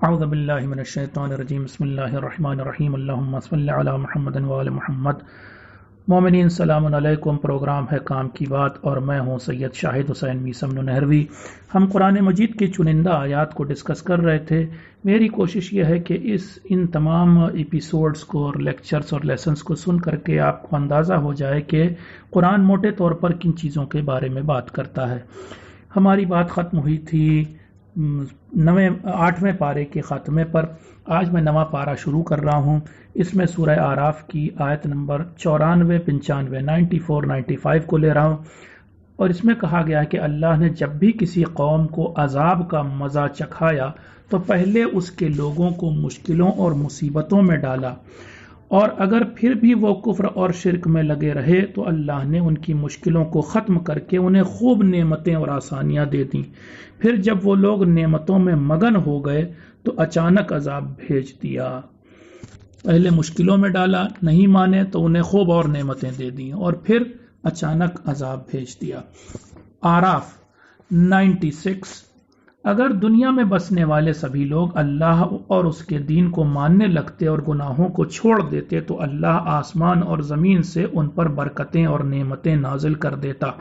اعوذ باللہ من الشیطان الرجیم بسم اللہ الرحمن الرحیم اللہم صلی علی محمد وآل محمد۔ مومنین السلام علیکم۔ پروگرام ہے کام کی بات اور میں ہوں سید شاہد حسین میسم نہروی۔ ہم قرآن مجید کی چنندہ آیات کو ڈسکس کر رہے تھے۔ میری کوشش یہ ہے کہ ان تمام ایپیسوڈز کو اور لیکچرز اور لیسنز کو سن کر کے آپ کو اندازہ ہو جائے کہ قرآن موٹے طور پر کن چیزوں کے بارے میں بات کرتا ہے۔ ہماری بات ختم ہوئی تھی 8ویں پارے کے خاتمے پر۔ آج میں نواں پارہ شروع کر رہا ہوں۔ اس میں سورہ اعراف کی آیت نمبر 94، 95، 94، 95 کو لے رہا ہوں، اور اس میں کہا گیا ہے کہ اللہ نے جب بھی کسی قوم کو عذاب کا مزہ چکھایا تو پہلے اس کے لوگوں کو مشکلوں اور مصیبتوں میں ڈالا، اور اگر پھر بھی وہ کفر اور شرک میں لگے رہے تو اللہ نے ان کی مشکلوں کو ختم کر کے انہیں خوب نعمتیں اور آسانیاں دے دیں۔ پھر جب وہ لوگ نعمتوں میں مگن ہو گئے تو اچانک عذاب بھیج دیا۔ پہلے مشکلوں میں ڈالا، نہیں مانے تو انہیں خوب اور نعمتیں دے دیں، اور پھر اچانک عذاب بھیج دیا۔ اعراف 96۔ اگر دنیا میں بسنے والے سبھی لوگ اللہ اور اس کے دین کو ماننے لگتے اور گناہوں کو چھوڑ دیتے تو اللہ آسمان اور زمین سے ان پر برکتیں اور نعمتیں نازل کر دیتا۔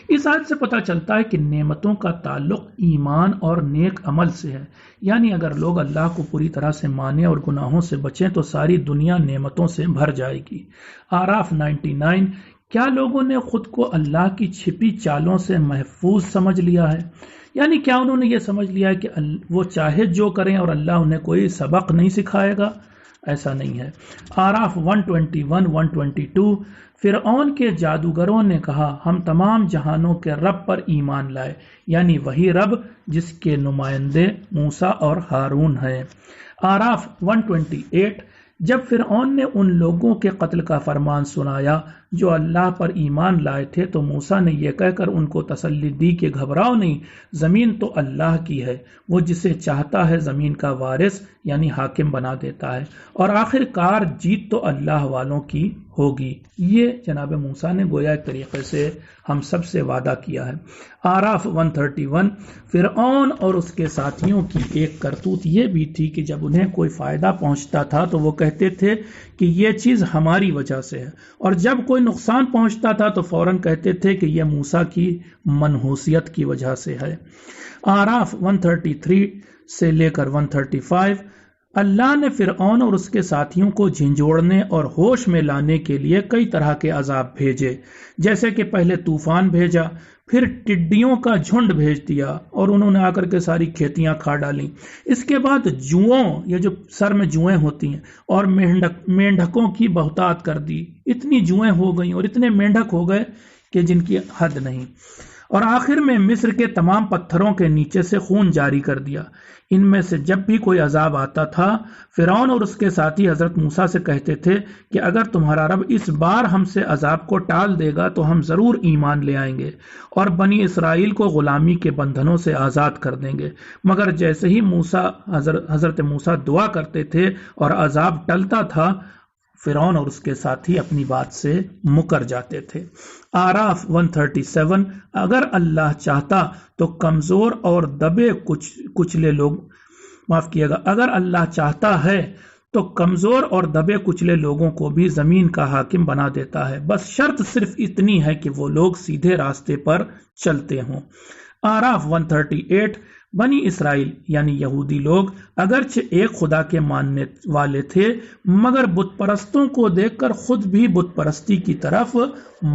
اس آیت سے پتہ چلتا ہے کہ نعمتوں کا تعلق ایمان اور نیک عمل سے ہے، یعنی اگر لوگ اللہ کو پوری طرح سے مانیں اور گناہوں سے بچیں تو ساری دنیا نعمتوں سے بھر جائے گی۔ اعراف 99۔ کیا لوگوں نے خود کو اللہ کی چھپی چالوں سے محفوظ سمجھ لیا ہے؟ یعنی کیا انہوں نے یہ سمجھ لیا ہے کہ وہ چاہے جو کریں اور اللہ انہیں کوئی سبق نہیں سکھائے گا؟ ایسا نہیں ہے۔ اعراف 121، 122۔ فرعون کے جادوگروں نے کہا ہم تمام جہانوں کے رب پر ایمان لائے، یعنی وہی رب جس کے نمائندے موسیٰ اور ہارون ہیں۔ اعراف 128۔ جب فرعون نے ان لوگوں کے قتل کا فرمان سنایا جو اللہ پر ایمان لائے تھے تو موسیٰ نے یہ کہہ کر ان کو تسلی دی کہ گھبراؤ نہیں، زمین تو اللہ کی ہے، وہ جسے چاہتا ہے زمین کا وارث یعنی حاکم بنا دیتا ہے، اور آخر کار جیت تو اللہ والوں کی ہوگی۔ یہ جناب موسیٰ نے گویا ایک طریقے سے ہم سب سے وعدہ کیا ہے۔ اعراف 131۔ فرعون اور اس کے ساتھیوں کی ایک کرتوت یہ بھی تھی کہ جب انہیں کوئی فائدہ پہنچتا تھا تو وہ کہتے تھے کہ یہ چیز ہماری وجہ سے ہے، اور جب کوئی نقصان پہنچتا تھا تو فوراً کہتے تھے کہ یہ موسیٰ کی منحوسیت کی وجہ سے ہے۔ اعراف 133 سے لے کر 135۔ اللہ نے فرعون اور اس کے ساتھیوں کو جھنجھوڑنے اور ہوش میں لانے کے لیے کئی طرح کے عذاب بھیجے، جیسے کہ پہلے طوفان بھیجا، پھر ٹڈیوں کا جھنڈ بھیج دیا اور انہوں نے آ کر کے ساری کھیتیاں کھا ڈالیں۔ اس کے بعد جوؤں، یہ جو سر میں جوئیں ہوتی ہیں، اور مینڈھکوں کی بہتات کر دی۔ اتنی جوئیں ہو گئیں اور اتنے مینڈھک ہو گئے کہ جن کی حد نہیں، اور آخر میں مصر کے تمام پتھروں کے نیچے سے خون جاری کر دیا۔ ان میں سے جب بھی کوئی عذاب آتا تھا فرعون اور اس کے ساتھی حضرت موسیٰ سے کہتے تھے کہ اگر تمہارا رب اس بار ہم سے عذاب کو ٹال دے گا تو ہم ضرور ایمان لے آئیں گے اور بنی اسرائیل کو غلامی کے بندھنوں سے آزاد کر دیں گے، مگر جیسے ہی حضرت موسیٰ دعا کرتے تھے اور عذاب ٹلتا تھا فرعون اور اس کے ساتھی اپنی بات سے مکر جاتے تھے۔ اعراف 137۔ اگر اللہ چاہتا تو کمزور اور دبے کچلے لوگ اگر اللہ چاہتا ہے تو کمزور اور دبے کچلے لوگوں کو بھی زمین کا حاکم بنا دیتا ہے، بس شرط صرف اتنی ہے کہ وہ لوگ سیدھے راستے پر چلتے ہوں۔ اعراف 138۔ بنی اسرائیل یعنی یہودی لوگ اگرچہ ایک خدا کے ماننے والے تھے مگر بت پرستوں کو دیکھ کر خود بھی بت پرستی کی طرف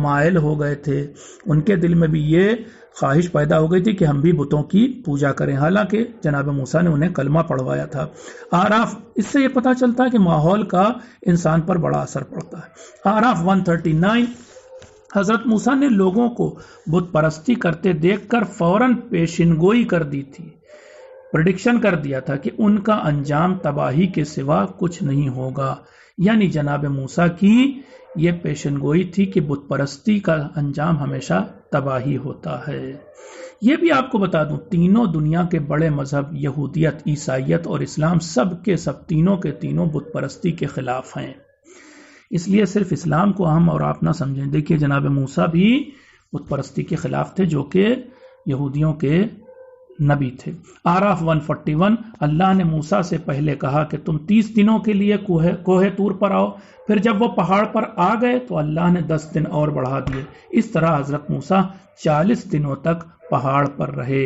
مائل ہو گئے تھے۔ ان کے دل میں بھی یہ خواہش پیدا ہو گئی تھی کہ ہم بھی بتوں کی پوجا کریں، حالانکہ جناب موسیٰ نے انہیں کلمہ پڑھوایا تھا۔ اعراف، اس سے یہ پتہ چلتا ہے کہ ماحول کا انسان پر بڑا اثر پڑتا ہے۔ اعراف 139۔ حضرت موسیٰ نے لوگوں کو بت پرستی کرتے دیکھ کر فوراً پیشن گوئی کر دی تھی، پریڈکشن کر دیا تھا کہ ان کا انجام تباہی کے سوا کچھ نہیں ہوگا، یعنی جناب موسیٰ کی یہ پیشن گوئی تھی کہ بت پرستی کا انجام ہمیشہ تباہی ہوتا ہے۔ یہ بھی آپ کو بتا دوں تینوں دنیا کے بڑے مذہب یہودیت، عیسائیت اور اسلام سب کے سب تینوں کے تینوں بت پرستی کے خلاف ہیں، اس لیے صرف اسلام کو ہم اور آپ نہ سمجھیں۔ دیکھیے جناب موسیٰ بھی بت پرستی کے خلاف تھے جو کہ یہودیوں کے नबी थे। आराफ 141, अल्लाह ने मूसा से पहले कहा कि तुम 30 दिनों के लिए कोहे तूर पर आओ। फिर जब वो पहाड़ पर आ गए तो अल्लाह ने 10 दिन और बढ़ा दिए। इस तरह हजरत मूसा 40 दिनों तक पहाड़ पर रहे।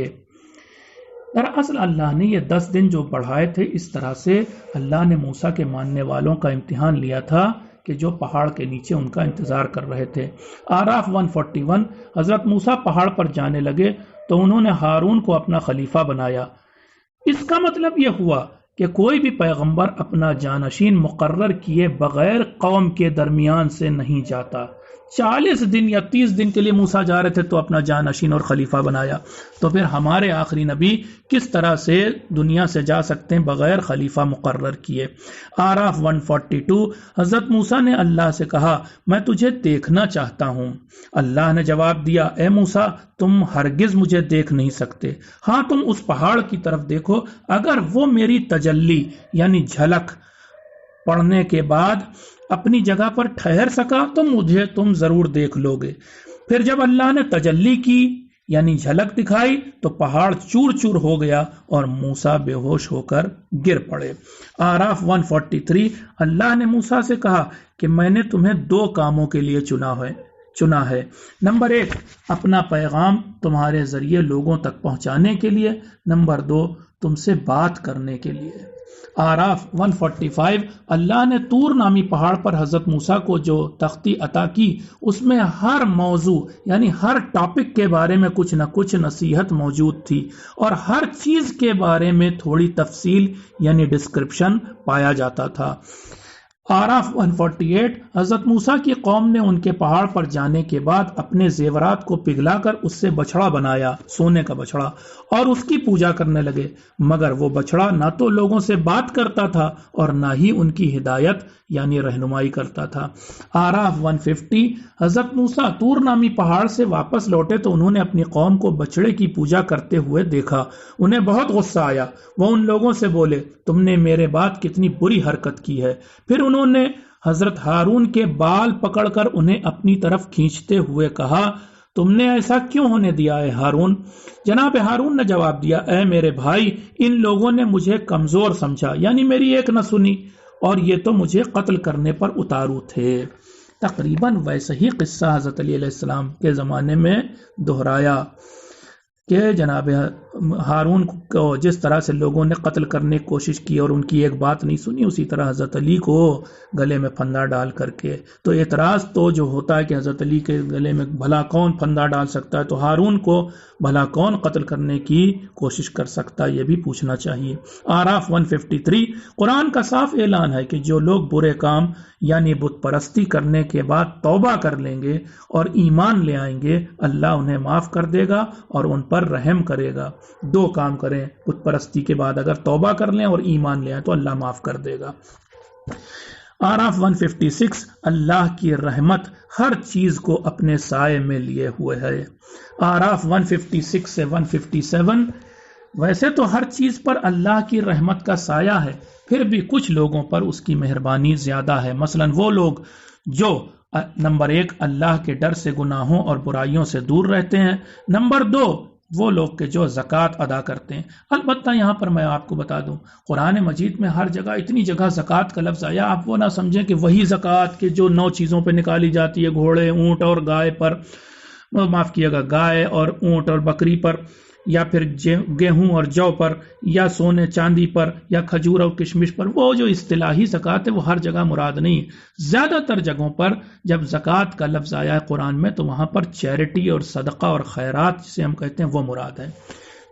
दरअसल अल्लाह ने ये 10 दिन जो बढ़ाए थे, इस तरह से अल्लाह ने मूसा के मानने वालों का इम्तिहान लिया था कि जो पहाड़ के नीचे उनका इंतजार कर रहे थे। आराफ 141, हजरत मूसा पहाड़ पर जाने लगे तो उन्होंने हारून को अपना खलीफा बनाया। इसका मतलब यह हुआ कि कोई भी पैगंबर अपना जानशीन मुकर्रर किए बगैर कौम के दरमियान से नहीं जाता। 40 दिन या 30 दिन के लिए मूसा जा रहे थे तो अपना जानशीन और खलीफा बनाया, तो फिर हमारे आखिरी नबी किस तरह से दुनिया से जा सकते हैं बगैर खलीफा मुकर्रर किए। आराफ 142, हजरत मूसा ने अल्लाह से कहा, मैं तुझे देखना चाहता हूँ। अल्लाह ने जवाब दिया, ए मूसा, तुम हरगिज मुझे देख नहीं सकते। हाँ, तुम उस पहाड़ की तरफ देखो, अगर वो मेरी तजल्ली यानी झलक पढ़ने के बाद अपनी जगह पर ठहर सका तो मुझे तुम जरूर देख लोगे। फिर जब अल्लाह ने तजल्ली की यानी झलक दिखाई तो पहाड़ चूर चूर हो गया और मूसा बेहोश होकर गिर पड़े। आराफ 143, अल्लाह ने मूसा से कहा कि मैंने तुम्हें 2 कामों के लिए चुना है। नंबर 1, अपना पैगाम तुम्हारे जरिए लोगों तक पहुंचाने के लिए। नंबर 2, तुमसे बात करने के लिए। आराफ 145, अल्लाह ने तूर नामी पहाड़ पर हजरत मूसा को जो तख्ती अता की, उसमें हर मौजू यानी हर टॉपिक के बारे में कुछ न कुछ नसीहत मौजूद थी और हर चीज के बारे में थोड़ी तफसील यानी डिस्क्रिप्शन पाया जाता था। आराफ 148, हजरत मूसा की कौम ने उनके पहाड़ पर जाने के बाद अपने जेवरात को पिघलाकर उससे बछड़ा बनाया, सोने का बछड़ा, और उसकी पूजा करने लगे। मगर वो बछड़ा ना तो लोगों से बात करता था और ना ही उनकी हिदायत यानी रहनुमाई करता था। आराफ 150, हजरत मूसा तूर नामी पहाड़ से वापस लौटे तो उन्होंने अपनी कौम को बछड़े की पूजा करते हुए देखा। उन्हें बहुत गुस्सा आया। वो उन लोगों से बोले, तुमने मेरे बाद कितनी बुरी हरकत की है। फिर उन्होंने हजरत हारून के बाल पकड़कर उन्हें अपनी तरफ खींचते हुए कहा, तुमने ऐसा क्यों होने दिया है हारून? जनाब हारून ने जवाब दिया, ए मेरे भाई, इन लोगों ने मुझे कमजोर समझा यानी मेरी एक न सुनी और ये तो मुझे कत्ल करने पर उतारू थे। तकरीबन वैसे ही किस्सा हजरत अली अलैहिस्सलाम के ज़माने में दोहराया कि जनाब हारून को जिस तरह से लोगों ने कत्ल करने की कोशिश की और उनकी एक बात नहीं सुनी, उसी तरह हजरत अली को गले में फंदा डाल करके। तो एतराज़ तो जो होता है कि हजरत अली के गले में भला कौन फंदा डाल सकता है, तो हारून को भला कौन कत्ल करने की कोशिश कर सकता है, ये भी पूछना चाहिए। आराफ 153, कुरान का साफ ऐलान है कि जो लोग बुरे काम यानी बुत परस्ती करने के बाद तौबा कर लेंगे और ईमान ले आएंगे, अल्लाह उन्हें माफ कर देगा और उन पर रहम करेगा। 2 काम करें, बुत परस्ती के बाद अगर तौबा कर लें और ईमान ले आए तो अल्लाह माफ कर देगा। आराफ 156, अल्लाह की रहमत हर चीज को अपने साए में लिए हुए है। आराफ 156 से 157, वैसे तो हर चीज पर अल्लाह की रहमत का साया है, फिर भी कुछ लोगों पर उसकी मेहरबानी ज्यादा है। मसलन वो लोग जो नंबर 1 अल्लाह के डर से गुनाहों और बुराइयों से दूर रहते हैं। नंबर 2 वो लोग के जो ज़कात अदा करते हैं। अलबत्ता यहाँ पर मैं आपको बता दूं, कुरान मजीद में हर जगह इतनी जगह ज़कात का लफ्ज़ आया, आप वो ना समझें कि वही ज़कात के जो 9 चीज़ों पे निकाली जाती है, घोड़े, ऊँट और गाय पर, माफ़ किएगा, गाय और ऊँट और बकरी पर, या फिर गेहूं और जौ पर, या सोने चांदी पर, या खजूर और किशमिश पर। वो जो इस्तिलाही ज़कात है वो हर जगह मुराद नहीं है। ज़्यादातर जगहों पर जब ज़कात का लफ्ज़ आया है कुरान में तो वहाँ पर चैरिटी और सदका और खैरात जिसे हम कहते हैं वो मुराद है।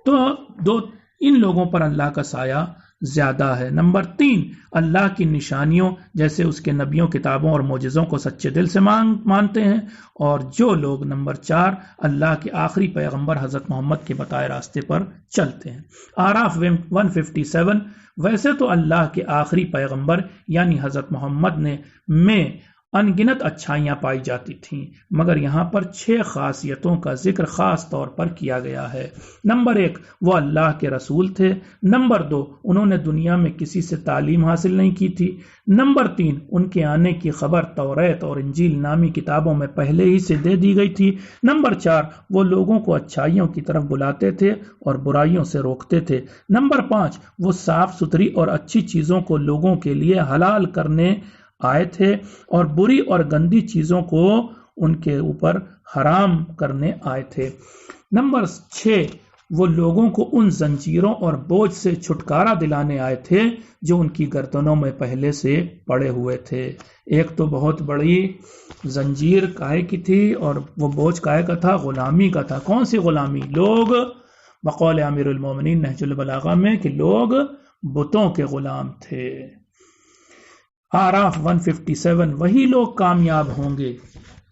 तो इन लोगों पर अल्लाह का साया ज्यादा है। नंबर 3, अल्लाह की निशानियों जैसे उसके नबियों, किताबों और मोजिज़ों को सच्चे दिल से मानते हैं। और जो लोग नंबर 4, अल्लाह के आखिरी पैगंबर हजरत मोहम्मद के बताए रास्ते पर चलते हैं। आराफ 157, वैसे तो अल्लाह के आखिरी पैगंबर यानी हजरत मोहम्मद में अनगिनत अच्छाइयां पाई जाती थीं, मगर यहाँ पर 6 खासियतों का जिक्र खास तौर पर किया गया है। नंबर 1, वो अल्लाह के रसूल थे। नंबर 2, उन्होंने दुनिया में किसी से तालीम हासिल नहीं की थी। नंबर 3, उनके आने की खबर तौरात और इंजील नामी किताबों में पहले ही से दे दी गई थी। नंबर 4, वो लोगों को अच्छाइयों की तरफ बुलाते थे और बुराइयों से रोकते थे। नंबर 5, वो साफ सुथरी और अच्छी चीजों को लोगों के लिए हलाल करने आए थे और बुरी और गंदी चीजों को उनके ऊपर हराम करने आए थे। नंबर 6, वो लोगों को उन जंजीरों और बोझ से छुटकारा दिलाने आए थे जो उनकी गर्दनों में पहले से पड़े हुए थे। एक तो बहुत बड़ी जंजीर काहे की थी और वो बोझ काहे का था? गुलामी का था। कौन सी गुलामी? लोग बकौल अमीरुल मोमिनीन नहजुल बलागा में कि लोग बुतों के गुलाम थे। आराफ 157, वही लोग कामयाब होंगे,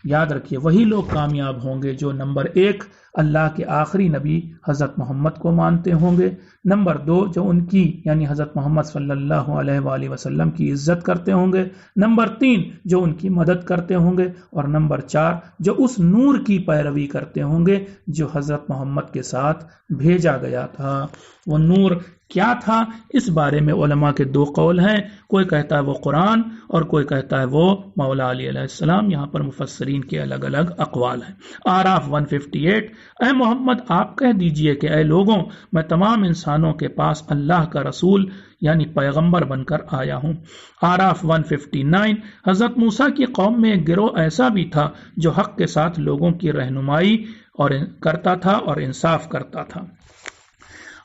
याद रखिए, वही लोग कामयाब होंगे जो नंबर 1, अल्लाह के आखिरी नबी हज़रत मोहम्मद को मानते होंगे। नंबर 2, जो उनकी यानी हज़रत मोहम्मद सल्लल्लाहु अलैहि वसल्लम की इज्जत करते होंगे। नंबर 3, जो उनकी मदद करते होंगे। और नंबर 4, जो उस नूर की पैरवी करते होंगे जो हज़रत मोहम्मद के साथ भेजा गया था। वो नूर क्या था? इस बारे में उलमा के 2 कौल हैं। कोई कहता है वो कुरान और कोई कहता है वो मौला अली अलैहिस्सलाम। यहाँ पर मुफस्सरीन के अलग अलग अक़वाल हैं। आराफ 158, ऐ मोहम्मद आप कह दीजिए कि ऐ लोगों, मैं तमाम इंसानों के पास अल्लाह का रसूल यानी पैगंबर बनकर आया हूँ। आराफ 159, हज़रत मूसा की कौम में एक गिरोह ऐसा भी था जो हक़ के साथ लोगों की रहनुमाई और करता था और इंसाफ करता था।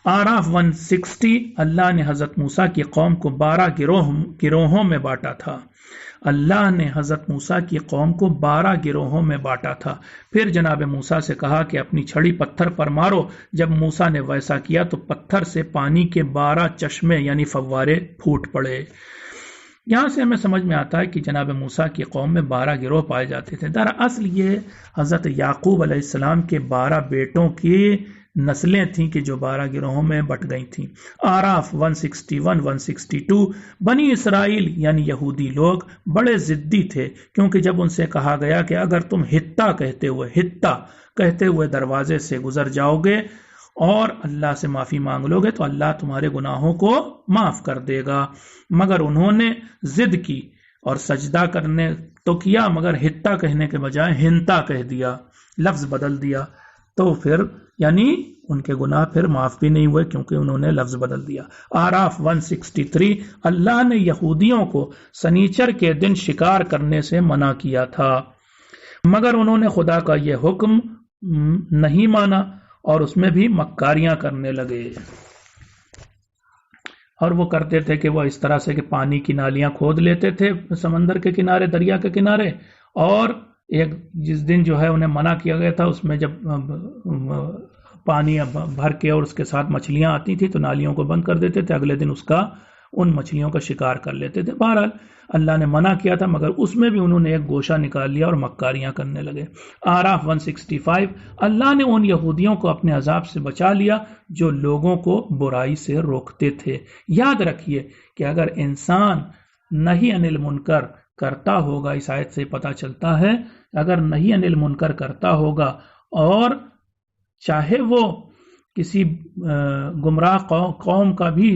आराफ 160, अल्लाह ने हज़रत मूसा की कौम को 12 गिरोहों में बांटा था। अल्लाह ने हज़रत मूसा की कौम को 12 गिरोहों में बांटा था। फिर जनाब मूसा से कहा कि अपनी छड़ी पत्थर पर मारो। जब मूसा ने वैसा किया तो पत्थर से पानी के 12 चश्मे यानी फव्वारे फूट पड़े। यहाँ से हमें समझ में आता है कि जनाब मूसा की कौम में 12 गिरोह पाए जाते थे। दरअसल ये हज़रत याकूब अलैहिस्सलाम के 12 बेटों की नस्लें थीं कि जो 12 गिरोहों में बट गई थीं। आराफ 161, 162, बनी इसराइल यानी यहूदी लोग बड़े जिद्दी थे, क्योंकि जब उनसे कहा गया कि अगर तुम हित्ता कहते हुए दरवाजे से गुजर जाओगे और अल्लाह से माफ़ी मांग लोगे तो अल्लाह तुम्हारे गुनाहों को माफ़ कर देगा, मगर उन्होंने जिद की और सजदा करने तो किया, मगर हित्ता कहने के बजाय हिंता कह दिया, लफ्ज़ बदल दिया, तो फिर यानी उनके गुनाह फिर माफ भी नहीं हुए क्योंकि उन्होंने लफ्ज बदल दिया। आराफ 163, अल्लाह ने यहूदियों को सनीचर के दिन शिकार करने से मना किया था, मगर उन्होंने खुदा का यह हुक्म नहीं माना और उसमें भी मक्कारियां करने लगे। और वो करते थे कि वो इस तरह से कि पानी की नालियां खोद लेते थे समंदर के किनारे, दरिया के किनारे, और एक जिस दिन जो है उन्हें मना किया गया था उसमें जब पानी भर के और उसके साथ मछलियां आती थी तो नालियों को बंद कर देते थे, अगले दिन उन मछलियों का शिकार कर लेते थे। बहरहाल अल्लाह ने मना किया था, मगर उसमें भी उन्होंने एक गोशा निकाल लिया और मक्कारियां करने लगे। आराफ 165, अल्लाह ने उन यहूदियों को अपने अजाब से बचा लिया जो लोगों को बुराई से रोकते थे। याद रखिए कि अगर इंसान नहीं अनिल मुनकर करता होगा, इस आयत से पता चलता है, अगर नहीं अनिल मुनकर करता होगा और चाहे वो किसी गुमराह कौम का भी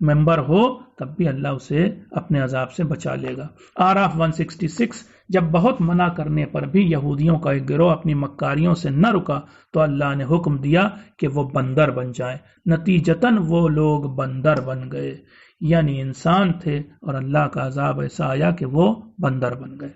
मेंबर हो, तब भी अल्लाह उसे अपने अजाब से बचा लेगा। आराफ 166, जब बहुत मना करने पर भी यहूदियों का एक गिरोह अपनी मक्कारियों से न रुका तो अल्लाह ने हुक्म दिया कि वो बंदर बन जाए। नतीजतन वो लोग बंदर बन गए, यानी इंसान थे और अल्लाह का अजाब ऐसा आया कि वो बंदर बन गए।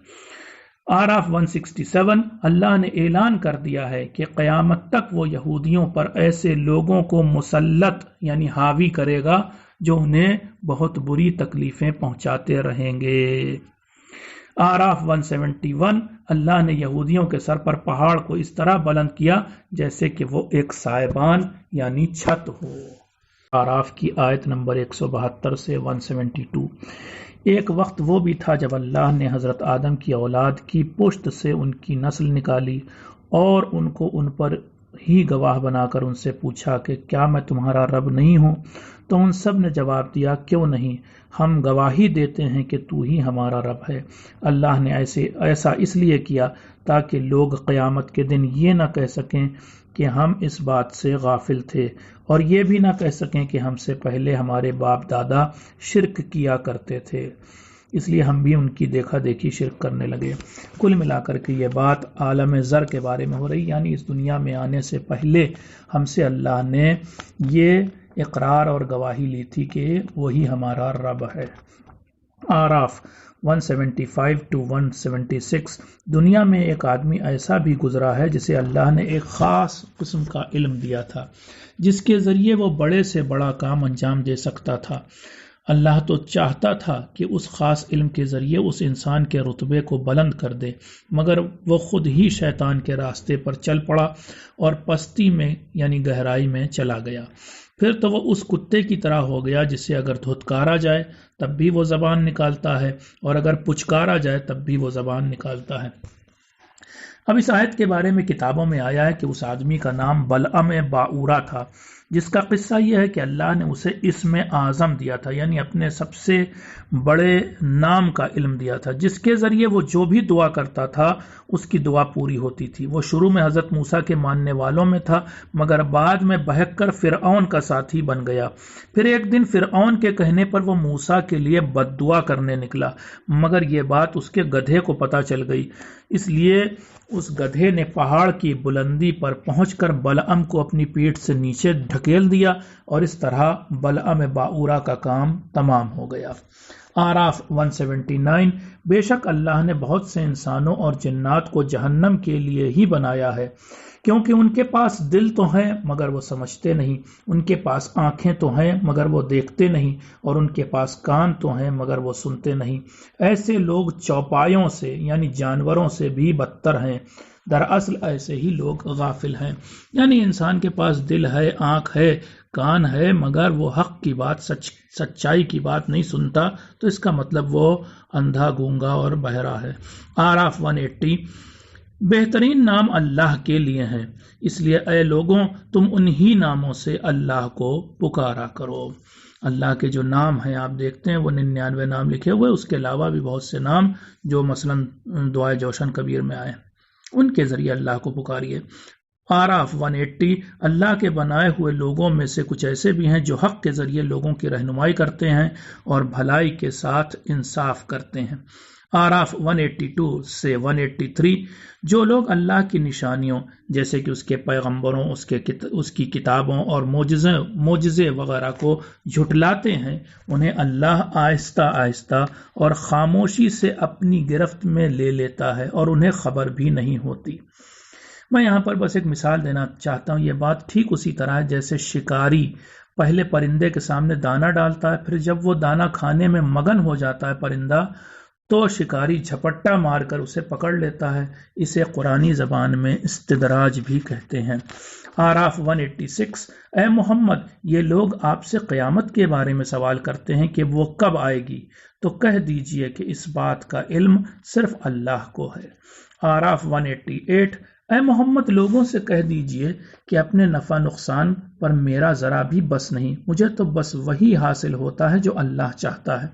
आराफ 167, अल्लाह ने ऐलान कर दिया है कि क़यामत तक वो यहूदियों पर ऐसे लोगों को मुसल्लत यानी हावी करेगा जो उन्हें बहुत बुरी तकलीफें पहुंचाते रहेंगे। आराफ 171, अल्लाह ने यहूदियों के सर पर पहाड़ को इस तरह बुलंद किया जैसे कि वो एक साइबान यानी छत हो। आराफ की आयत नंबर 172 से 172, एक वक्त वो भी था जब अल्लाह ने हज़रत आदम की औलाद की पुश्त से उनकी नस्ल निकाली और उनको उन पर ही गवाह बनाकर उनसे पूछा कि क्या मैं तुम्हारा रब नहीं हूँ؟ तो उन सब ने जवाब दिया, क्यों नहीं, हम गवाही देते हैं कि तू ही हमारा रब है। अल्लाह ने ऐसा इसलिए किया ताकि लोग क़यामत के दिन ये न कह सकें कि हम इस बात से गाफिल थे, और ये भी न कह सकें कि हमसे पहले हमारे बाप दादा शिर्क किया करते थे, इसलिए हम भी उनकी देखा देखी शिर्क करने लगे। कुल मिलाकर के ये बात आलम ज़र के बारे में हो रही, यानी इस दुनिया में आने से पहले हमसे अल्लाह ने ये इकरार और गवाही ली थी कि वही हमारा रब है। आराफ 175 to 176। दुनिया में एक आदमी ऐसा भी गुजरा है जिसे अल्लाह ने एक ख़ास किस्म का इल्म दिया था, जिसके ज़रिए वो बड़े से बड़ा काम अंजाम दे सकता था। अल्लाह तो चाहता था कि उस ख़ास इल्म के ज़रिए उस इंसान के रुतबे को बुलंद कर दे, मगर वो खुद ही शैतान के रास्ते पर चल पड़ा और पस्ती में यानी गहराई में चला गया। फिर तो वो उस कुत्ते की तरह हो गया जिसे अगर धुतकारा जाए तब भी वो ज़बान निकालता है, और अगर पुचकारा जाए तब भी वो ज़बान निकालता है। अब इस आयत के बारे में किताबों में आया है कि उस आदमी का नाम बलअम बाऊरा था, जिसका किस्सा यह है कि अल्लाह ने उसे इसमें आज़म दिया था, यानी अपने सबसे बड़े नाम का इल्म दिया था, जिसके ज़रिए वो जो भी दुआ करता था उसकी दुआ पूरी होती थी। वो शुरू में हज़रत मूसा के मानने वालों में था, मगर बाद में बहक कर फ़िरऔन का साथी बन गया। फिर एक दिन फ़िरऔन के कहने पर वो मूसा के लिए बद्दुआ करने निकला, मगर ये बात उसके गधे को पता चल गई, इसलिए उस गधे ने पहाड़ की बुलंदी पर पहुंचकर बलअम को अपनी पीठ से नीचे ढकेल दिया, और इस तरह बलअम बाऊरा का काम तमाम हो गया। आराफ 179। बेशक अल्लाह ने बहुत से इंसानों और जिन्नात को जहन्नम के लिए ही बनाया है, क्योंकि उनके पास दिल तो हैं मगर वो समझते नहीं, उनके पास आंखें तो हैं मगर वो देखते नहीं, और उनके पास कान तो हैं मगर वो सुनते नहीं। ऐसे लोग चौपायों से यानी जानवरों से भी बदतर हैं। दरअसल ऐसे ही लोग गाफिल हैं, यानी इंसान के पास दिल है, आंख है, कान है, मगर वो हक की बात, सच्चाई की बात नहीं सुनता, तो इसका मतलब वो अंधा, गूंगा और बहरा है। आराफ 180। बेहतरीन नाम अल्लाह के लिए हैं, इसलिए ऐ लोगों तुम उन्हीं नामों से अल्लाह को पुकारा करो। अल्लाह के जो नाम हैं आप देखते हैं वो 99 नाम लिखे हुए, उसके अलावा भी बहुत से नाम जो मसलन दुआए जोशन कबीर में आए, उनके जरिए अल्लाह को पुकारिए। आराफ 180। अल्लाह के बनाए हुए लोगों में से कुछ ऐसे भी हैं जो हक के जरिए लोगों की रहनुमाई करते हैं और भलाई के साथ इंसाफ करते हैं। आराफ 182 से 183। जो लोग अल्लाह की निशानियों जैसे कि उसके पैगंबरों, उसकी किताबों और मोजज़े वगैरह को झुटलाते हैं, उन्हें अल्लाह आहिस्ता आहिस्ता और खामोशी से अपनी गिरफ्त में ले लेता है और उन्हें खबर भी नहीं होती। मैं यहाँ पर बस एक मिसाल देना चाहता हूँ। ये बात ठीक उसी तरह है जैसे शिकारी पहले परिंदे के सामने दाना डालता है, फिर जब वो दाना खाने में मगन हो जाता है परिंदा, तो शिकारी झपट्टा मारकर उसे पकड़ लेता है। इसे कुरानी ज़बान में इस्तिदराज भी कहते हैं। आराफ 186। ए मोहम्मद, ये लोग आपसे क़यामत के बारे में सवाल करते हैं कि वो कब आएगी, तो कह दीजिए कि इस बात का इल्म सिर्फ अल्लाह को है। आराफ 188। ऐ मोहम्मद, लोगों से कह दीजिए कि अपने नफ़ा नुकसान पर मेरा ज़रा भी बस नहीं, मुझे तो बस वही हासिल होता है जो अल्लाह चाहता है।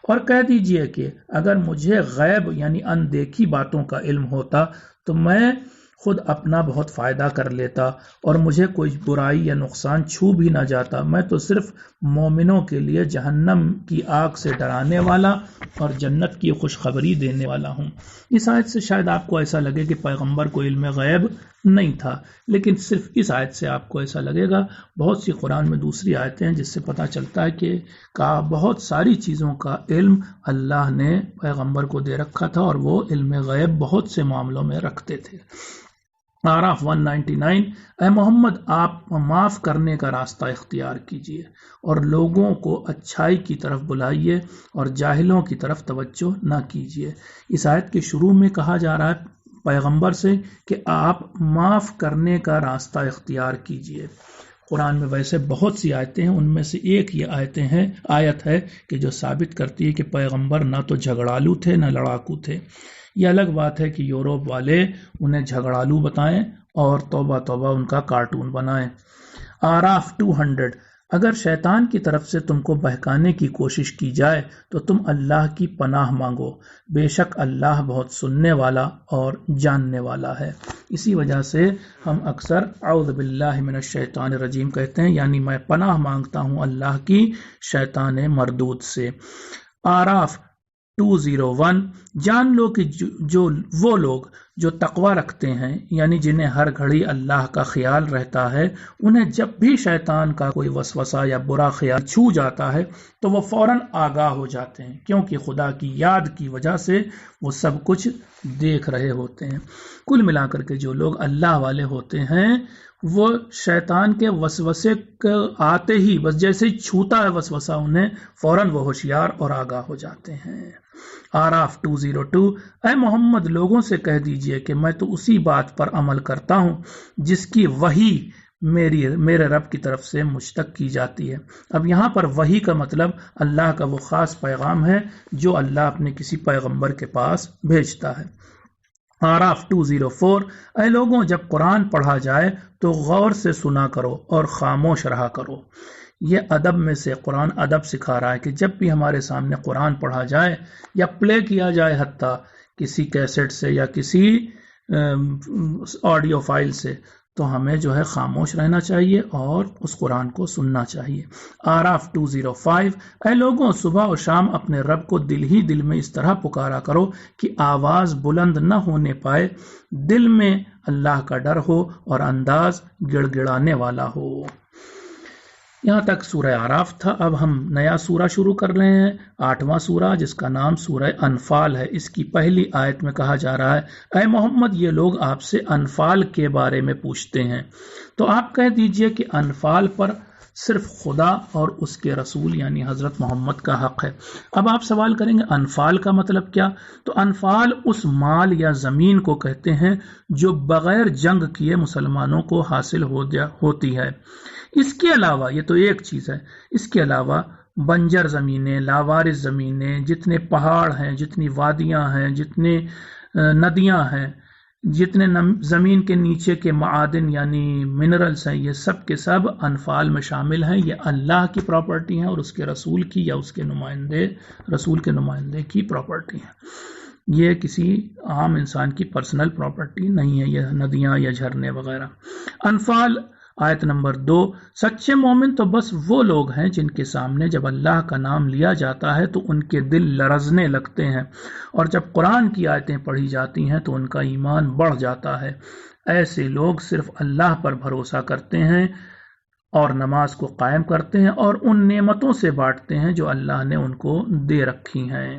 और कह दीजिए कि अगर मुझे गैब यानी अनदेखी बातों का इल्म होता तो मैं खुद अपना बहुत फ़ायदा कर लेता और मुझे कोई बुराई या नुकसान छू भी ना जाता। मैं तो सिर्फ मोमिनों के लिए जहन्नम की आग से डराने वाला और जन्नत की खुशखबरी देने वाला हूँ। इस आयत से शायद आपको ऐसा लगे कि पैगंबर को इल्म गैब नहीं था, लेकिन सिर्फ इस आयत से आपको ऐसा लगेगा। बहुत सी कुरान में दूसरी आयतें हैं जिससे पता चलता है कि बहुत सारी चीज़ों का इल्म अल्लाह ने पैगंबर को दे रखा था और वो इल्म गैब बहुत से मामलों में रखते थे। आराफ 199। ऐ मोहम्मद, आप माफ़ करने का रास्ता इख्तियार कीजिए और लोगों को अच्छाई की तरफ बुलाइए और जाहिलों की तरफ तवज्जो न कीजिए। इस आयत के शुरू में कहा जा रहा है पैगंबर से कि आप माफ़ करने का रास्ता इख्तियार कीजिए। कुरान में वैसे बहुत सी आयतें हैं, उनमें से एक ये आयत है कि जो साबित करती है कि पैगंबर ना तो झगड़ालू थे न लड़ाकू थे। ये अलग बात है कि यूरोप वाले उन्हें झगड़ालू बताएं اور توبہ توبہ ان کا کارٹون بنائیں۔ آراف 200، اگر شیطان کی طرف سے تم کو بہکانے کی کوشش کی جائے تو تم اللہ کی پناہ مانگو، بے شک اللہ بہت سننے والا اور جاننے والا ہے۔ اسی وجہ سے ہم اکثر اعوذ باللہ من الشیطان الرجیم کہتے ہیں، یعنی میں پناہ مانگتا ہوں اللہ کی شیطان مردود سے۔ آراف 201، جان لو کہ وہ لوگ جو تقوی رکھتے ہیں، یعنی جنہیں ہر گھڑی اللہ کا خیال رہتا ہے، انہیں جب بھی شیطان کا کوئی وسوسہ یا برا خیال چھو جاتا ہے تو وہ فوراً آگاہ ہو جاتے ہیں، کیونکہ خدا کی یاد کی وجہ سے وہ سب کچھ دیکھ رہے ہوتے ہیں۔ کل ملا کر کے جو لوگ اللہ والے ہوتے ہیں وہ شیطان کے وسوسے آتے ہی بس جیسے ہی چھوتا ہے وسوسہ انہیں، فوراً وہ ہوشیار اور آگاہ ہو جاتے ہیں۔ آراف 202، اے محمد لوگوں سے کہہ دیجئے کہ میں تو اسی بات پر عمل کرتا ہوں جس کی وحی میرے رب کی طرف سے مجھ تک کی جاتی ہے۔ اب یہاں پر وحی کا مطلب اللہ کا وہ خاص پیغام ہے جو اللہ اپنے کسی پیغمبر کے پاس بھیجتا ہے۔ آراف 204، اے لوگوں جب قرآن پڑھا جائے تو غور سے سنا کرو اور خاموش رہا کرو۔ یہ ادب میں سے قرآن ادب سکھا رہا ہے کہ جب بھی ہمارے سامنے قرآن پڑھا جائے یا پلے کیا جائے، حتیٰ کسی کیسٹ سے یا کسی آڈیو فائل سے، تو ہمیں جو ہے خاموش رہنا چاہیے اور اس قرآن کو سننا چاہیے۔ آراف 205، اے لوگوں صبح و شام اپنے رب کو دل ہی دل میں اس طرح پکارا کرو کہ آواز بلند نہ ہونے پائے، دل میں اللہ کا ڈر ہو اور انداز گڑ گڑانے والا ہو۔ یہاں تک سورہ آراف تھا۔ اب ہم نیا سورہ شروع کر رہے ہیں، 8واں سورہ جس کا نام سورہ انفال ہے۔ اس کی پہلی آیت میں کہا جا رہا ہے، اے محمد یہ لوگ آپ سے انفال کے بارے میں پوچھتے ہیں تو آپ کہہ دیجئے کہ انفال پر صرف خدا اور اس کے رسول یعنی حضرت محمد کا حق ہے۔ اب آپ سوال کریں گے انفال کا مطلب کیا؟ تو انفال اس مال یا زمین کو کہتے ہیں جو بغیر جنگ کیے مسلمانوں کو حاصل ہوتی ہے۔ اس کے علاوہ یہ تو ایک چیز ہے، اس کے علاوہ بنجر زمینیں، لاوارث زمینیں، جتنے پہاڑ ہیں، جتنی وادیاں ہیں، جتنے ندیاں ہیں، جتنے زمین کے نیچے کے معادن یعنی منرلز ہیں، یہ سب کے سب انفال میں شامل ہیں۔ یہ اللہ کی پراپرٹی ہیں اور اس کے رسول کی یا اس کے رسول کے نمائندے کی پراپرٹی ہیں۔ یہ کسی عام انسان کی پرسنل پراپرٹی نہیں ہے، یہ ندیاں یا جھرنے وغیرہ۔ انفال آیت نمبر 2، سچے مومن تو بس وہ لوگ ہیں جن کے سامنے جب اللہ کا نام لیا جاتا ہے تو ان کے دل لرزنے لگتے ہیں، اور جب قرآن کی آیتیں پڑھی جاتی ہیں تو ان کا ایمان بڑھ جاتا ہے۔ ایسے لوگ صرف اللہ پر بھروسہ کرتے ہیں اور نماز کو قائم کرتے ہیں اور ان نعمتوں سے بانٹتے ہیں جو اللہ نے ان کو دے رکھی ہیں۔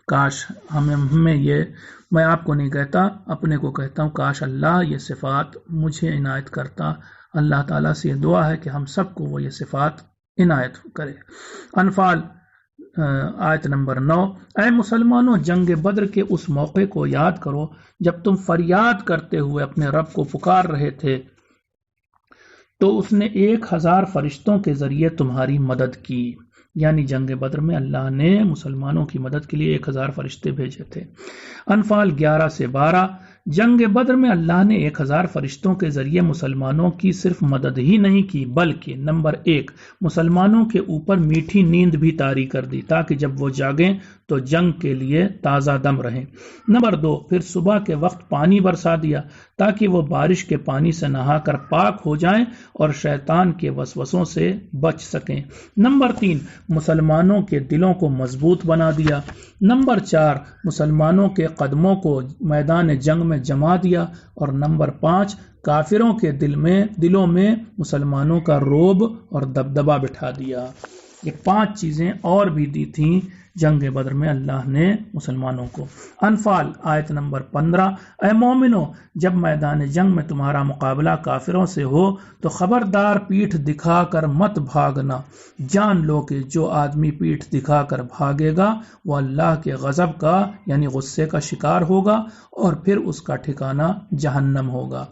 کاش ہمیں یہ، میں آپ کو نہیں کہتا، اپنے کو کہتا ہوں، کاش اللہ یہ صفات مجھے عنایت کرتا۔ اللہ تعالیٰ سے یہ دعا ہے کہ ہم سب کو وہ یہ صفات عنایت کرے۔ انفال آیت نمبر 9، اے مسلمانوں جنگ بدر کے اس موقع کو یاد کرو جب تم فریاد کرتے ہوئے اپنے رب کو پکار رہے تھے تو اس نے 1000 فرشتوں کے ذریعے تمہاری مدد کی، یعنی جنگ بدر میں اللہ نے مسلمانوں کی مدد کے لیے 1000 فرشتے بھیجے تھے۔ انفال 11 سے 12، جنگ بدر میں اللہ نے 1000 فرشتوں کے ذریعے مسلمانوں کی صرف مدد ہی نہیں کی بلکہ نمبر 1 مسلمانوں کے اوپر میٹھی نیند بھی طاری کر دی تاکہ جب وہ جاگیں تو جنگ کے لیے تازہ دم رہیں۔ نمبر 2 پھر صبح کے وقت پانی برسا دیا تاکہ وہ بارش کے پانی سے نہا کر پاک ہو جائیں اور شیطان کے وسوسوں سے بچ سکیں۔ نمبر 3 مسلمانوں کے دلوں کو مضبوط بنا دیا۔ نمبر 4 مسلمانوں کے قدموں کو میدان جنگ میں جما دیا، اور نمبر 5 کافروں کے دلوں میں مسلمانوں کا رعب اور دبدبہ بٹھا دیا۔ یہ 5 چیزیں اور بھی دی تھیں جنگ بدر میں اللہ نے مسلمانوں کو۔ انفال آیت نمبر 15، اے مومنو جب میدان جنگ میں تمہارا مقابلہ کافروں سے ہو تو خبردار پیٹھ دکھا کر مت بھاگنا، جان لو کہ جو آدمی پیٹھ دکھا کر بھاگے گا وہ اللہ کے غضب کا یعنی غصے کا شکار ہوگا اور پھر اس کا ٹھکانہ جہنم ہوگا۔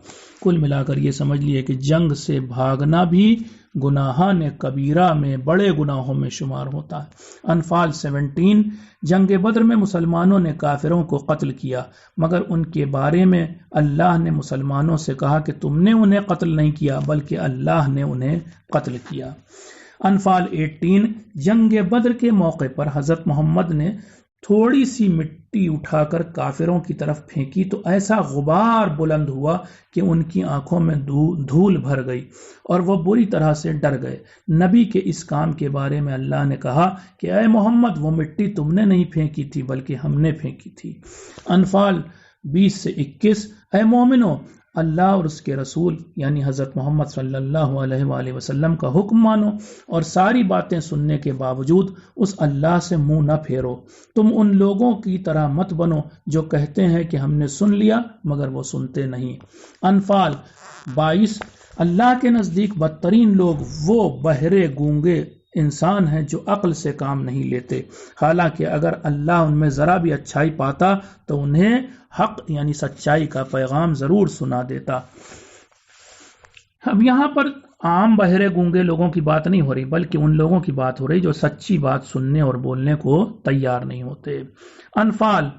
کل ملا کر یہ سمجھ لیے کہ جنگ سے بھاگنا بھی गुनाहान कबीरा में बड़े गुनाहों में शुमार होता है। अनफाल 17, जंग बद्र में मुसलमानों ने काफिरों को कत्ल किया, मगर उनके बारे में अल्लाह ने मुसलमानों से कहा कि तुमने उन्हें कत्ल नहीं किया बल्कि अल्लाह ने उन्हें कत्ल किया। अनफाल 18, जंग बद्र के मौके पर हजरत मोहम्मद ने थोड़ी सी मिट्टी उठाकर काफिरों की तरफ फेंकी तो ऐसा गुबार बुलंद हुआ कि उनकी आंखों में धूल भर गई और वो बुरी तरह से डर गए। नबी के इस काम के बारे में अल्लाह ने कहा कि ऐ मोहम्मद, वो मिट्टी तुमने नहीं फेंकी थी बल्कि हमने फेंकी थी। अनफाल 20 से 21, ऐ मोमिनो, अल्लाह और उसके रसूल यानी हज़रत मोहम्मद सल्लल्लाहु अलैहि वसल्लम का हुक्म मानो और सारी बातें सुनने के बावजूद उस अल्लाह से मुंह न फेरो। तुम उन लोगों की तरह मत बनो जो कहते हैं कि हमने सुन लिया मगर वो सुनते नहीं। अनफाल 22, अल्लाह के नज़दीक बदतरीन लोग वो बहरे गूंगे इंसान हैं जो अक्ल से काम नहीं लेते, हालांकि अगर अल्लाह उनमें ज़रा भी अच्छाई पाता तो उन्हें हक यानी सच्चाई का पैगाम ज़रूर सुना देता। अब यहाँ पर आम बहरे गूंगे लोगों की बात नहीं हो रही बल्कि उन लोगों की बात हो रही जो सच्ची बात सुनने और बोलने को तैयार नहीं होते। अनफाल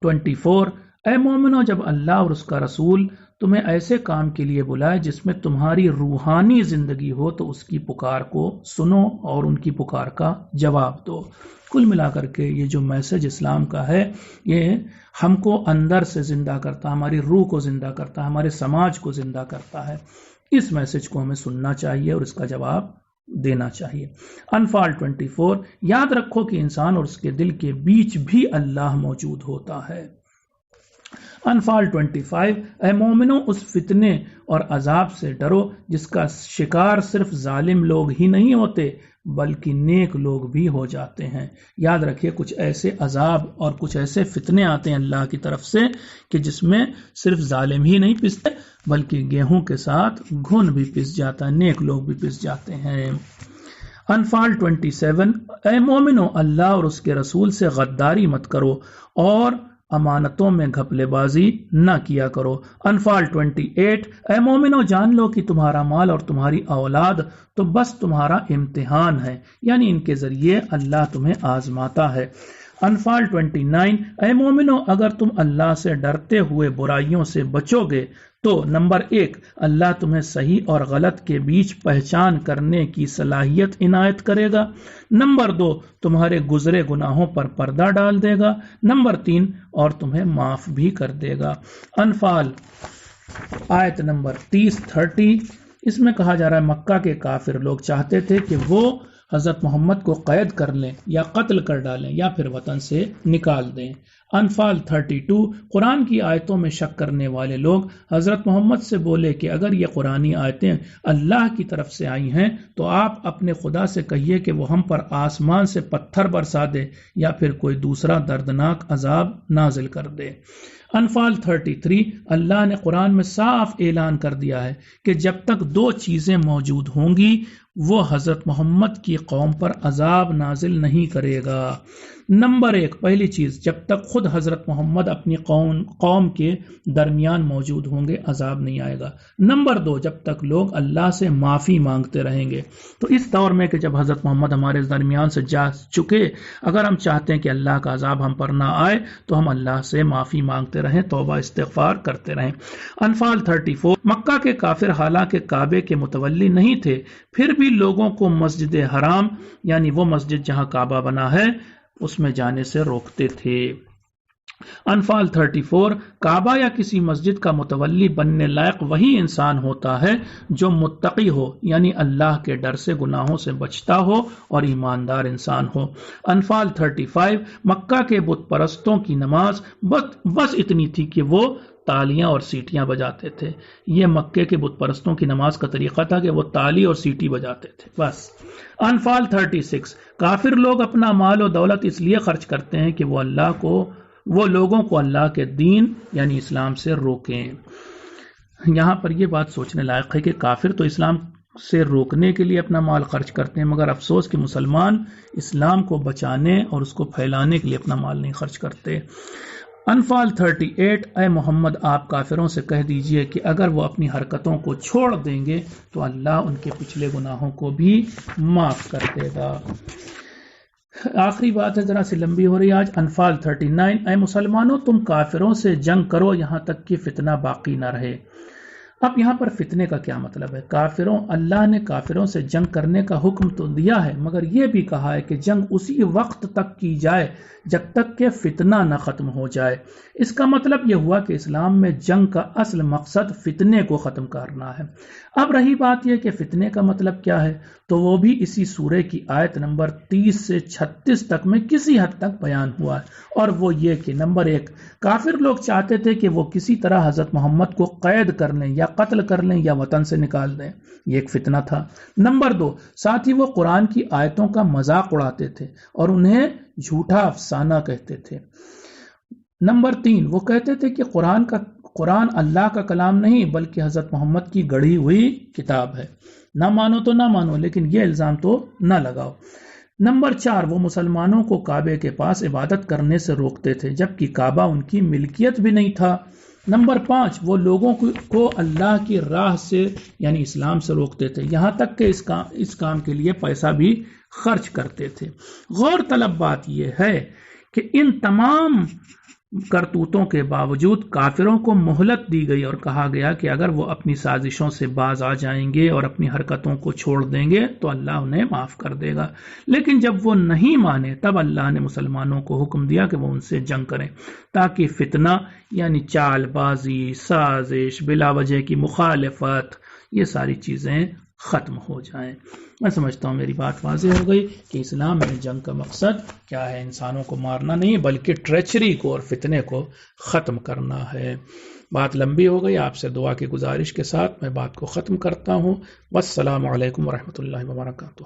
24, ऐ मोमिनो, जब अल्लाह और उसका रसूल तुम्हें ऐसे काम के लिए बुलाए जिसमें तुम्हारी रूहानी जिंदगी हो तो उसकी पुकार को सुनो और उनकी पुकार का जवाब दो। कुल मिलाकर के ये जो मैसेज इस्लाम का है ये हमको अंदर से जिंदा करता है, हमारी रूह को जिंदा करता है, हमारे समाज को जिंदा करता है। इस मैसेज को हमें सुनना चाहिए और इसका जवाब देना चाहिए। अनफाल 24, याद रखो कि इंसान और उसके दिल के बीच भी अल्लाह मौजूद होता है। अनफाल 25, ऐ मोमिनो, उस फितने और अजाब से डरो जिसका शिकार सिर्फ जालिम लोग ही नहीं होते बल्कि नेक लोग भी हो जाते हैं। याद रखिए कुछ ऐसे अजाब और कुछ ऐसे फितने आते हैं अल्लाह की तरफ से कि जिसमें सिर्फ जालिम ही नहीं पिसते बल्कि गेहूं के साथ घुन भी पिस जाता है, नेक लोग भी पिस जाते हैं। अनफाल 27, ऐ मोमिनो, अल्लाह और उसके रसूल से गद्दारी मत करो और अमानतों में घपलेबाजी न किया करो। अनफाल 28, ऐ मोमिनो, जान लो कि तुम्हारा माल और तुम्हारी औलाद तो बस तुम्हारा इम्तिहान है, यानी इनके जरिए अल्लाह तुम्हें आजमाता है। अनफाल 29, ऐ मोमिनो, अगर तुम अल्लाह से डरते हुए बुराइयों से बचोगे तो नंबर 1, अल्लाह तुम्हें सही और गलत के बीच पहचान करने की सलाहियत इनायत करेगा। नंबर 2, तुम्हारे गुजरे गुनाहों पर पर्दा डाल देगा। नंबर 3, और तुम्हें माफ भी कर देगा। अनफाल आयत नंबर 30, इसमें कहा जा रहा है मक्का के काफिर लोग चाहते थे कि वो हजरत मोहम्मद को कैद कर लें या कत्ल कर डालें या फिर वतन से निकाल दें। अनफाल 32, कुरान की आयतों में शक करने वाले लोग हजरत मोहम्मद से बोले कि अगर ये कुरानी आयतें अल्लाह की तरफ से आई हैं तो आप अपने खुदा से कहिए कि वो हम पर आसमान से पत्थर बरसा दे या फिर कोई दूसरा दर्दनाक अजाब नाजिल कर दे। अनफाल 33, अल्लाह ने कुरान में साफ ऐलान कर दिया है कि जब तक 2 चीजें मौजूद होंगी वो हजरत मोहम्मद की कौम पर अजाब नाजिल नहीं करेगा। नंबर 1, पहली चीज, जब तक खुद हजरत मोहम्मद अपनी कौम के दरमियान मौजूद होंगे अजाब नहीं आएगा। नंबर 2, जब तक लोग अल्लाह से माफी मांगते रहेंगे। तो इस दौर में कि जब हजरत मोहम्मद हमारे दरमियान से जा चुके, अगर हम चाहते हैं कि अल्लाह का अजाब हम पर ना आए तो हम अल्लाह से माफी मांगते रहें, तौबा इस्तिगफार करते रहें। अनफाल 34, मक्का के काफिर हालांकि काबे के मुतवल्ली नहीं थे फिर भी लोगों को मस्जिद हराम यानी वो मस्जिद जहां काबा बना है उसमें जाने से रोकते थे। अनफाल 34, काबा या किसी मस्जिद का मुतवल्ली बनने लायक वही इंसान होता है जो मुत्तकी हो यानी अल्लाह के डर से गुनाहों से बचता हो और ईमानदार इंसान हो। अनफाल 35, मक्का के बुत परस्तों की नमाज बस इतनी थी कि वो तालियां और सीटियां बजाते थे। ये मक्के के बुत परस्तों की नमाज का तरीका था कि वो ताली और सीटी बजाते थे बस। अनफाल 36, काफिर लोग अपना माल और दौलत इसलिए खर्च करते हैं कि वो लोगों को अल्लाह के दीन यानी इस्लाम से रोकें। यहां पर यह बात सोचने लायक है कि काफिर तो इस्लाम से रोकने के लिए अपना माल खर्च करते हैं मगर अफसोस कि मुसलमान इस्लाम को बचाने और उसको फैलाने के लिए अपना माल नहीं खर्च करते। انفال 38، اے محمد آپ کافروں سے کہہ دیجئے کہ اگر وہ اپنی حرکتوں کو چھوڑ دیں گے تو اللہ ان کے پچھلے گناہوں کو بھی معاف کر دے گا۔ آخری بات ہے، ذرا سی لمبی ہو رہی آج۔ انفال 39، اے مسلمانوں تم کافروں سے جنگ کرو یہاں تک کہ فتنہ باقی نہ رہے۔ اب یہاں پر فتنے کا کیا مطلب ہے؟ اللہ نے کافروں سے جنگ کرنے کا حکم تو دیا ہے، مگر یہ بھی کہا ہے کہ جنگ اسی وقت تک کی جائے جب تک کہ فتنہ نہ ختم ہو جائے۔ اس کا مطلب یہ ہوا کہ اسلام میں جنگ کا اصل مقصد فتنے کو ختم کرنا ہے۔ اب رہی بات یہ کہ فتنے کا مطلب کیا ہے، تو وہ بھی اسی سورہ کی آیت نمبر 30 سے 36 تک میں کسی حد تک بیان ہوا ہے، اور وہ یہ کہ نمبر 1، کافر لوگ چاہتے تھے کہ وہ کسی طرح حضرت محمد کو قید کر لیں یا قتل کر لیں یا وطن سے نکال دیں، یہ ایک فتنہ تھا۔ نمبر 2، ساتھ ہی وہ قرآن کی آیتوں کا مذاق اڑاتے تھے اور انہیں جھوٹا افسانہ کہتے تھے۔ نمبر 3، وہ کہتے تھے کہ قرآن اللہ کا کلام نہیں بلکہ حضرت محمد کی گڑھی ہوئی کتاب ہے، نہ مانو تو نہ مانو لیکن یہ الزام تو نہ لگاؤ۔ نمبر 4، وہ مسلمانوں کو کعبے کے پاس عبادت کرنے سے روکتے تھے جبکہ کعبہ ان کی ملکیت بھی نہیں تھا۔ نمبر 5، وہ لوگوں کو اللہ کی راہ سے یعنی اسلام سے روکتے تھے، یہاں تک کہ اس کام کے لیے پیسہ بھی خرچ کرتے تھے۔ غور طلب بات یہ ہے کہ ان تمام کرتوتوں کے باوجود کافروں کو مہلت دی گئی اور کہا گیا کہ اگر وہ اپنی سازشوں سے باز آ جائیں گے اور اپنی حرکتوں کو چھوڑ دیں گے تو اللہ انہیں معاف کر دے گا۔ لیکن جب وہ نہیں مانے تب اللہ نے مسلمانوں کو حکم دیا کہ وہ ان سے جنگ کریں تاکہ فتنہ یعنی چال بازی، سازش، بلا وجہ کی مخالفت، یہ ساری چیزیں ختم ہو جائیں۔ میں سمجھتا ہوں میری بات واضح ہو گئی کہ اسلام میں جنگ کا مقصد کیا ہے، انسانوں کو مارنا نہیں بلکہ ٹریچری کو اور فتنے کو ختم کرنا ہے۔ بات لمبی ہو گئی، آپ سے دعا کی گزارش کے ساتھ میں بات کو ختم کرتا ہوں۔ والسلام علیکم ورحمۃ اللہ وبرکاتہ۔